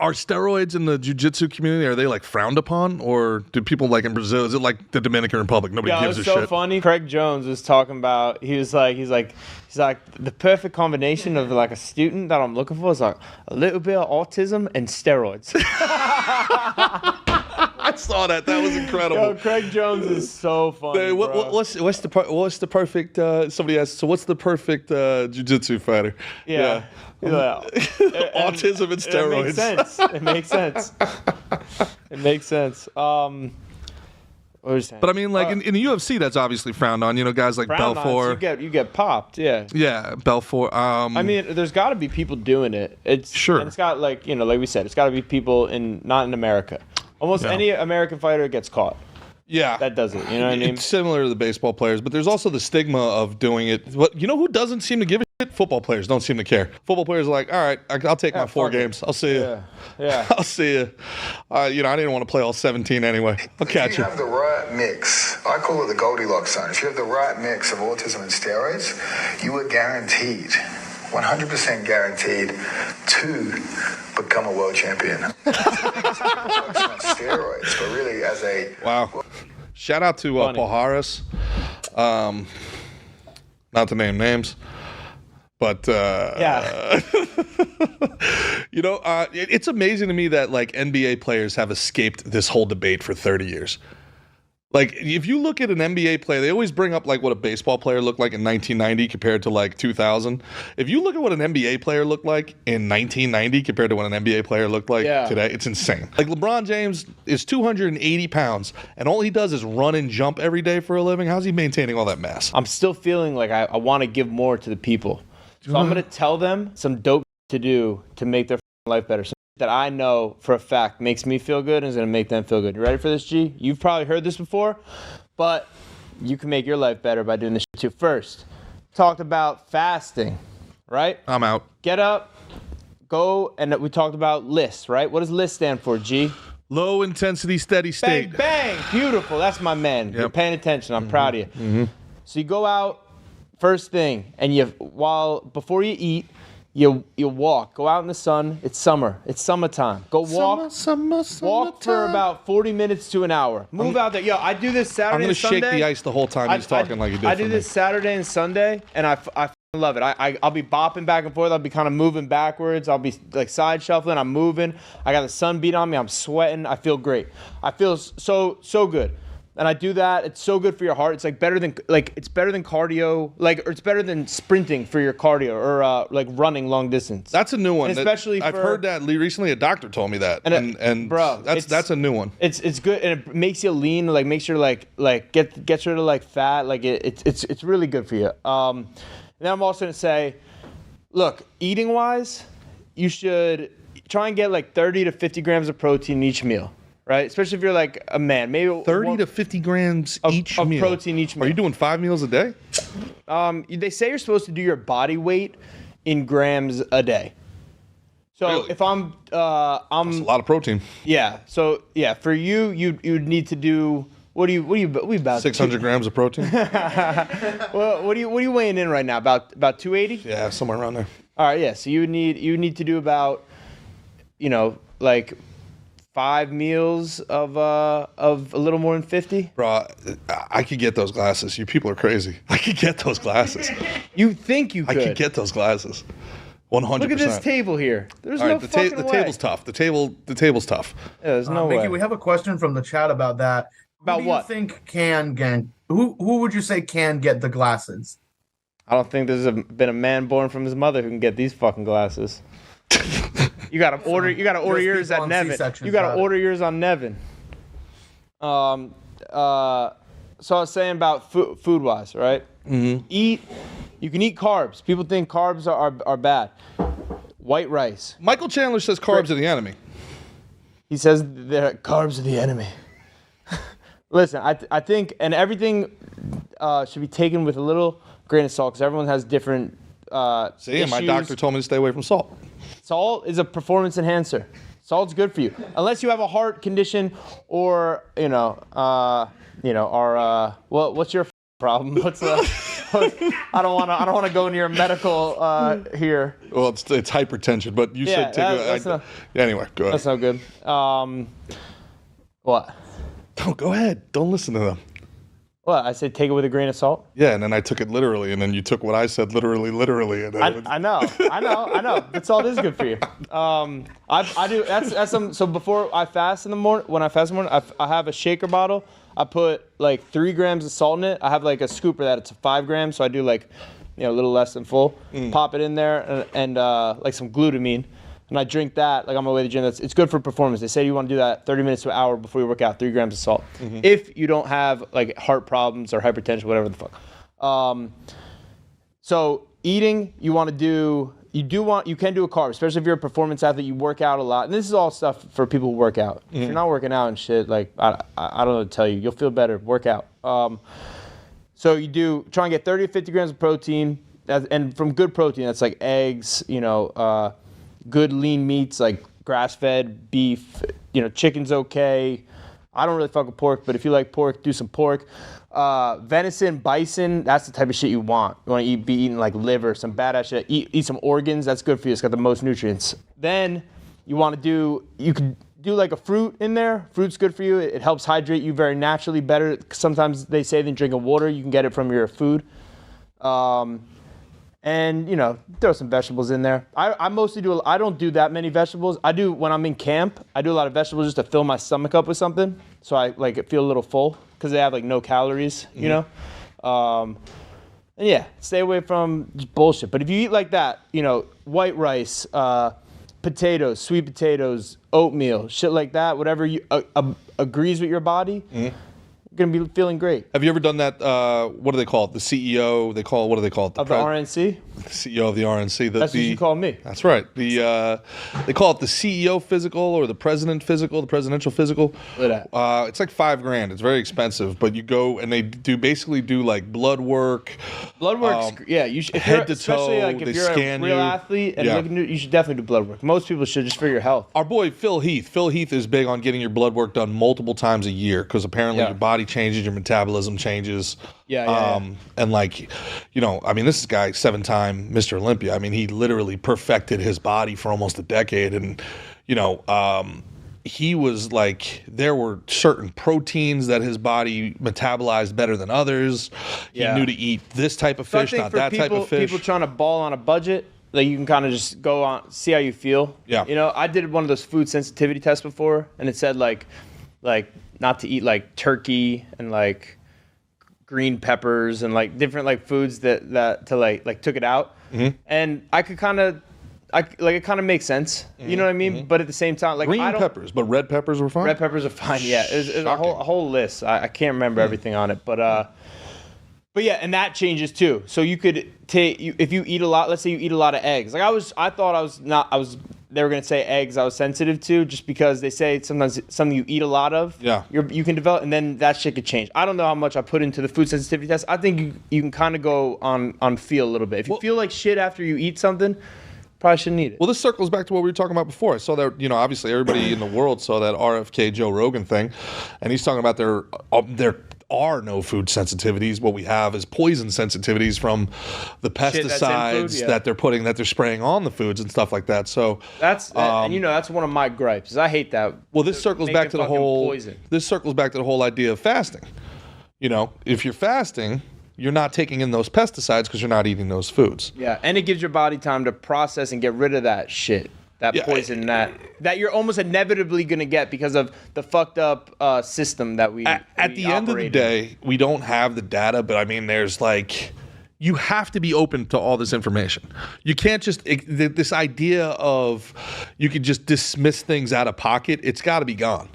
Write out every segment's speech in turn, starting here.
are steroids in the jiu-jitsu community, are they like frowned upon, or do people like in Brazil, is it like the Dominican Republic, nobody gives a shit? It was so funny. Craig Jones was talking about, he's like the perfect combination of like a student that I'm looking for is like a little bit of autism and steroids. I saw that. That was incredible. Yo, Craig Jones is so funny. What's the perfect? Somebody asked. So what's the perfect jiu-jitsu fighter? Yeah. Autism and steroids. It makes sense. It makes sense. What was I saying? But I mean, like in the UFC, that's obviously frowned on. You know, guys like Belfort. You get popped. Yeah. Yeah, Belfort. I mean, there's got to be people doing it. It's sure. And it's got like we said, it's got to be people not in America. Almost any American fighter gets caught. Yeah. That does it. You know what I mean? It's similar to the baseball players, but there's also the stigma of doing it. You know who doesn't seem to give a shit? Football players don't seem to care. Football players are like, all right, I'll take my 4 games. I'll see you. Yeah. I'll see you. I didn't want to play all 17 anyway. I'll catch you. If you have the right mix, I call it the Goldilocks zone. If you have the right mix of autism and steroids, you are guaranteed, 100% guaranteed, to become a world champion. Focusing on steroids, but really as a... Wow. Shout out to Paul Harris. Not to name names, but it's amazing to me that like NBA players have escaped this whole debate for 30 years. Like, if you look at an NBA player, they always bring up like what a baseball player looked like in 1990 compared to like 2000. If you look at what an NBA player looked like in 1990 compared to what an NBA player looked like today, it's insane. Like, LeBron James is 280 pounds, and all he does is run and jump every day for a living. How's he maintaining all that mass? I'm still feeling like I want to give more to the people. So I'm going to tell them some dope to do to make their life better. That I know for a fact makes me feel good and is going to make them feel good. You ready for this, G? You've probably heard this before, but you can make your life better by doing this shit too. First, talked about fasting, right? I'm out. Get up, go, and we talked about LIST, right? What does LIST stand for, G? Low intensity, steady state. Bang, bang. Beautiful. That's my man. You're paying attention. I'm proud of you. Mm-hmm. So you go out first thing, and before you eat, You walk. Go out in the sun. It's summer. It's summertime. Go walk. Walk for about 40 minutes to an hour. Move out there. Yo, I do this Saturday and Sunday. I'm going to shake the ice the whole time he's talking like he did I do this Saturday and Sunday, and I love it. I'll be bopping back and forth. I'll be kind of moving backwards. I'll be like side shuffling. I'm moving. I got the sun beat on me. I'm sweating. I feel great. I feel so good. And I do that. It's so good for your heart. It's like better than cardio, or it's better than sprinting for your cardio or like running long distance. That's a new one. And especially I've heard that recently. A doctor told me that. And bro, that's a new one. It's good, and it makes you lean. Like makes you like gets rid of like fat. Like it's really good for you. And then I'm also gonna say, look, eating wise, you should try and get like 30 to 50 grams of protein each meal. Right, especially if you're like a man, maybe 30 to 50 grams each meal. Of protein each meal. Are you doing 5 meals a day? They say you're supposed to do your body weight in grams a day. So really? If I'm that's a lot of protein. Yeah. So yeah, for you'd need to do what are you about 600 grams of protein. Well, what are you weighing in right now? About 280? Yeah, somewhere around there. All right, yeah. So you would need to do about like 5 meals of a little more than 50. Bro, I could get those glasses. You people are crazy. I could get those glasses. You think you could? I could get those glasses. 100%. Look at this table here. There's no fucking way. The table's tough. The table's tough. Yeah, there's no way. Mickey, we have a question from the chat about that. About what? Who do you think who would you say can get the glasses? I don't think there's been a man born from his mother who can get these fucking glasses. You gotta order yours at Nevin. You gotta order yours on Nevin. So I was saying about food wise, right? Mm-hmm. You can eat carbs. People think carbs are bad. White rice. Michael Chandler says carbs are the enemy. He says carbs are the enemy. Listen, I think, and everything should be taken with a little grain of salt because everyone has different issues. My doctor told me to stay away from salt. Salt is a performance enhancer. Salt's good for you, unless you have a heart condition or what's your problem? I don't want to go near a medical here. Well, it's hypertension, but you said take anyway, go ahead. That's not good. What? Oh, go ahead. Don't listen to them. What? I said take it with a grain of salt? Yeah, and then I took it literally, and then you took what I said literally. And then I know. But salt is good for you. I do. That's some. So before I fast in the morning, when I fast in the morning, I have a shaker bottle. I put like 3 grams of salt in it. I have like a scooper that it's 5 grams, so I do like, a little less than full. Pop it in there and like some glutamine. And I drink that like on my way to the gym. It's good for performance. They say you want to do that 30 minutes to an hour before you work out, 3 grams of salt. If you don't have like heart problems or hypertension, whatever the fuck. So eating, you can do a carb, especially if you're a performance athlete, you work out a lot. And this is all stuff for people who work out. If you're not working out and shit, like I don't know what to tell you. You'll feel better, work out. So you try and get 30 to 50 grams of protein, and from good protein, that's like eggs, good lean meats like grass-fed beef, chicken's okay. I don't really fuck with pork, but if you like pork, do some pork. Venison, bison, that's the type of shit you want. You want to be eating like liver, some badass shit. Eat some organs, that's good for you. It's got the most nutrients. Then you can do like a fruit in there. Fruit's good for you. It helps hydrate you very naturally, better sometimes they say than drinking water. You can get it from your food. And, throw some vegetables in there. I mostly I don't do that many vegetables. I do, when I'm in camp, I do a lot of vegetables just to fill my stomach up with something. So I feel a little full because they have like no calories, And yeah, stay away from just bullshit. But if you eat like that, white rice, potatoes, sweet potatoes, oatmeal, shit like that, whatever agrees with your body, going to be feeling great. Have you ever done that? What do they call it? The CEO. What do they call it? Of the RNC? The CEO of the RNC. That's what you call me. That's right. They call it the CEO physical or the president physical, the presidential physical. Look at that. It's like $5,000. It's very expensive, but you go and they basically do like blood work. Blood work's yeah. You should, head to especially toe. Like if they you're scan a real you. athlete and looking to, you should definitely do blood work. Most people should, just for your health. Our boy Phil Heath. Phil Heath is big on getting your blood work done multiple times a year because apparently your body changes, your metabolism changes. And like, this guy 7-time Mr. Olympia. I mean, he literally perfected his body for almost a decade. And, he was like, there were certain proteins that his body metabolized better than others. He knew to eat this type of fish, not that type of fish. People trying to ball on a budget, like you can kind of just go on, see how you feel. Yeah. I did one of those food sensitivity tests before, and it said like not to eat like turkey and like green peppers and like different like foods that to like took it out. And I could kind of it kind of makes sense. You know what I mean? But at the same time, like green peppers, but red peppers were fine. Red peppers are fine. Yeah, it's a whole list. I can't remember everything on it, but yeah, and that changes too. So you could take if you eat a lot. Let's say you eat a lot of eggs. Like they were gonna say eggs I was sensitive to just because they say sometimes something you eat a lot of. Yeah. You can develop, and then that shit could change. I don't know how much I put into the food sensitivity test. I think you can kind of go on feel a little bit. If you feel like shit after you eat something, probably shouldn't eat it. Well, this circles back to what we were talking about before. I saw that, obviously everybody in the world saw that RFK Joe Rogan thing, and he's talking about there are no food sensitivities. What we have is poison sensitivities from the pesticides that they're spraying on the foods and stuff like that. So that's that's one of my gripes. I hate that. Well, this circles back to the whole poison. This circles back to the whole idea of fasting. If you're fasting, you're not taking in those pesticides because you're not eating those foods. Yeah, and it gives your body time to process and get rid of that shit, that poison, that you're almost inevitably going to get because of the fucked up system that we At the end of the day, we don't have the data, but I mean, there's like, you have to be open to all this information. You can't just, this idea of you can just dismiss things out of pocket, it's got to be gone.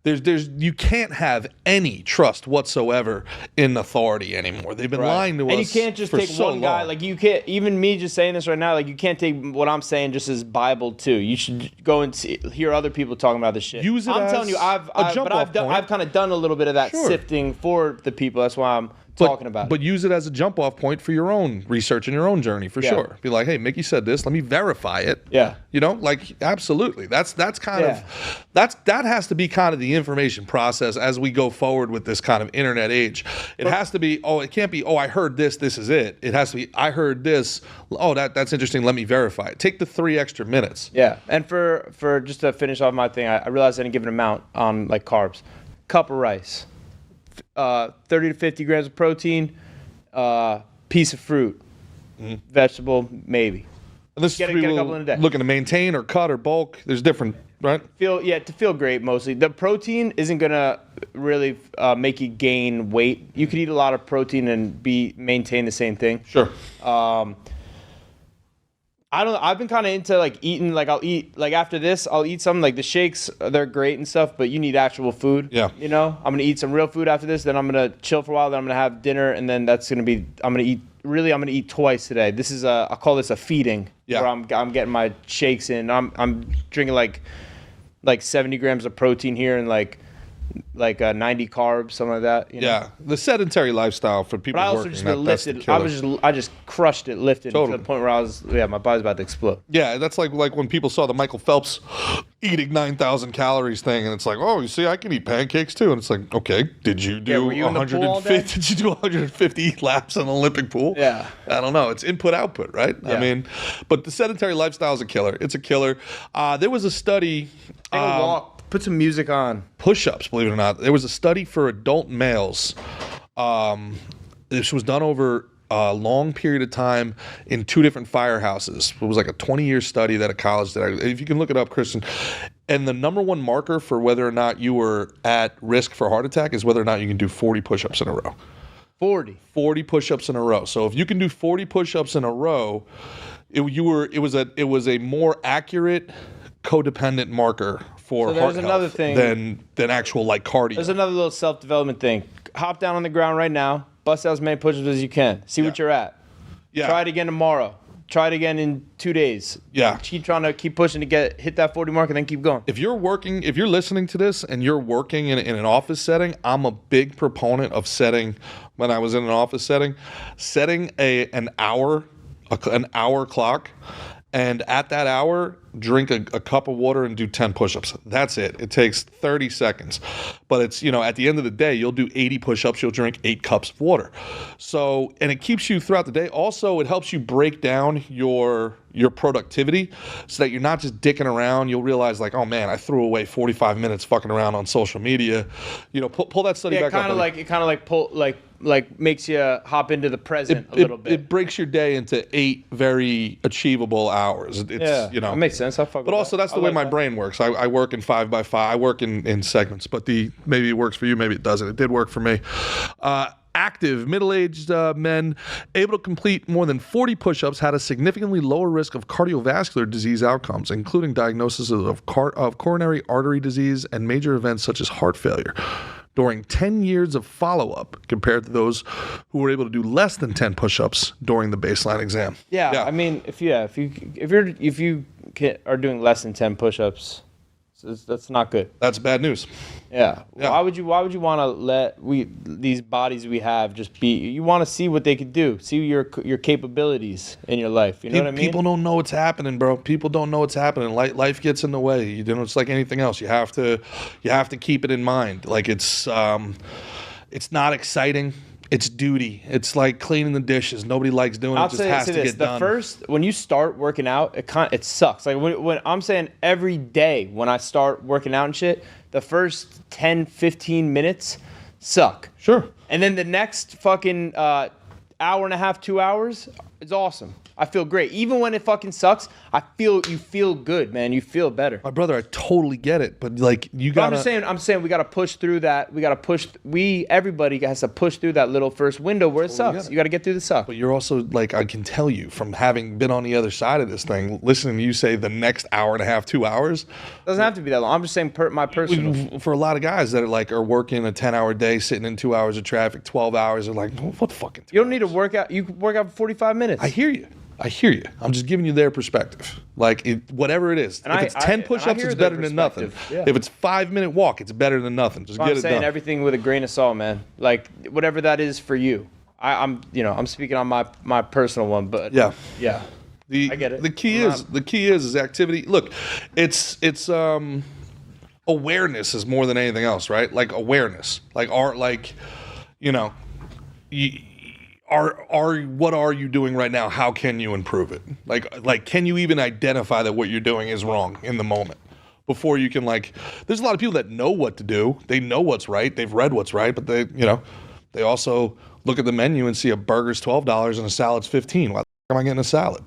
You can't have any trust whatsoever in authority anymore. They've been lying to us. And you can't just take one guy. Like you can't, even me just saying this right now, like you can't take what I'm saying just as Bible too. You should go and hear other people talking about this shit. Use it I'm telling you, I've kind of done a little bit of that sifting for the people. That's why I'm talking about But use it as a jump off point for your own research and your own journey for sure. Be like, hey, Mickey said this. Let me verify it. Yeah. You know, like absolutely. That's kind of that has to be kind of the information process as we go forward with this kind of internet age. It has to be, it can't be, I heard this, this is it. It has to be, I heard this, that's interesting, let me verify it. Take the 3 extra minutes. Yeah. And for just to finish off my thing, I realized I didn't give an amount on like carbs. Cup of rice. 30 to 50 grams of protein, piece of fruit, vegetable, maybe. And this Get is a people couple in a day. looking to maintain or cut or bulk. There's different, right? To feel great mostly. The protein isn't gonna really make you gain weight. You could eat a lot of protein and maintain the same thing. Sure. I've been kind of into like eating, like I'll eat, like after this, I'll eat something like the shakes, they're great and stuff, but you need actual food. Yeah. You know, I'm going to eat some real food after this, then I'm going to chill for a while, then I'm going to have dinner, and then that's going to be, I'm going to eat twice today. This is I call this a feeding. Yeah. Where I'm getting my shakes in. I'm drinking like 70 grams of protein here and like 90 carbs, something like that. You know? Yeah, the sedentary lifestyle for people But I also working. just That's the lifted. I just crushed it lifting Totally. to the point where my body's about to explode. Yeah, that's like when people saw the Michael Phelps eating 9,000 calories thing, and it's like, oh, you see, I can eat pancakes too, and it's like, okay, did you do were you in the pool all day? 150? Did you do 150 laps in an Olympic pool? Yeah. I don't know. It's input output, right? Yeah. I mean, but the sedentary lifestyle is a killer. It's a killer. There was a study. Take a walk. Put some music on. Push-ups, believe it or not. There was a study for adult males. This was done over a long period of time in 2 different firehouses. It was like a 20-year study that a college did. If you can look it up, Christian. And the number one marker for whether or not you were at risk for heart attack is whether or not you can do 40 push-ups in a row. 40 push-ups in a row. So if you can do 40 push-ups in a row, it was a more accurate codependent marker for heart health than actual like cardio. There's another little self-development thing. Hop down on the ground right now. Bust out as many push-ups as you can. See what you're at. Yeah. Try it again tomorrow. Try it again in 2 days. Yeah. Keep pushing to hit that 40 mark and then keep going. If you're listening to this and you're working in an office setting, I'm a big proponent of when I was in an office setting an hour clock. And at that hour, drink a cup of water and do 10 push-ups. That's it. It takes 30 seconds. But it's, at the end of the day, you'll do 80 push-ups. You'll drink 8 cups of water. So, and it keeps you throughout the day. Also, it helps you break down your productivity so that you're not just dicking around. You'll realize like, oh man, I threw away 45 minutes fucking around on social media. Pull that study back up. It kind of makes you hop into the present a little bit. It breaks your day into 8 very achievable hours. That makes sense. But also that's the way my brain works. I work in 5x5. I work in segments, but maybe it works for you, maybe it doesn't. It did work for me. Active, middle-aged men able to complete more than 40 push-ups had a significantly lower risk of cardiovascular disease outcomes, including diagnosis of coronary artery disease and major events such as heart failure during 10 years of follow-up compared to those who were able to do less than 10 push-ups during the baseline exam. Yeah. I mean, if you are doing less than 10 push-ups, that's not good. That's bad news. Yeah. Why would you want to let these bodies we have just be? You want to see what they could do, see your capabilities in your life. You know what I mean? People don't know what's happening, bro. People don't know what's happening. Life gets in the way. It's like anything else. You have to keep it in mind. Like it's not exciting. It's duty. It's like cleaning the dishes. Nobody likes doing it. It just has to get done. When you start working out, it sucks. Like when I'm saying every day when I start working out and shit, the first 10, 15 minutes suck. Sure. And then the next fucking hour and a half, 2 hours, it's awesome. I feel great. Even when it fucking sucks, you feel good, man. You feel better. My brother, I totally get it, but like you got. I'm saying we got to push through that. Everybody has to push through that little first window where it sucks. You got to get through the suck. But you're also like, I can tell you from having been on the other side of this thing, listening to you say the next hour and a half, 2 hours. Doesn't have to be that long. I'm just saying my personal. For a lot of guys that are working a 10-hour day, sitting in 2 hours of traffic, 12 hours, they're like, what fucking? You don't need to work out. You can work out for 45 minutes. I hear you. I hear you. I'm just giving you their perspective. Like, whatever it is. If it's 10 push-ups, it's better than nothing. Yeah. If it's 5-minute walk, it's better than nothing. Just get I'm it saying done. everything with a grain of salt, man. Like, whatever that is for you. I'm speaking on my personal one, but Yeah. yeah. I get it. The key is activity. Look, it's awareness is more than anything else, right? Like awareness. Like what are you doing right now? How can you improve it? Like can you even identify that what you're doing is wrong in the moment before you can there's a lot of people that know what to do. They know what's right. They've read what's right, but they also look at the menu and see a burger's $12 and a salad's $15. Why the f- am I getting a salad?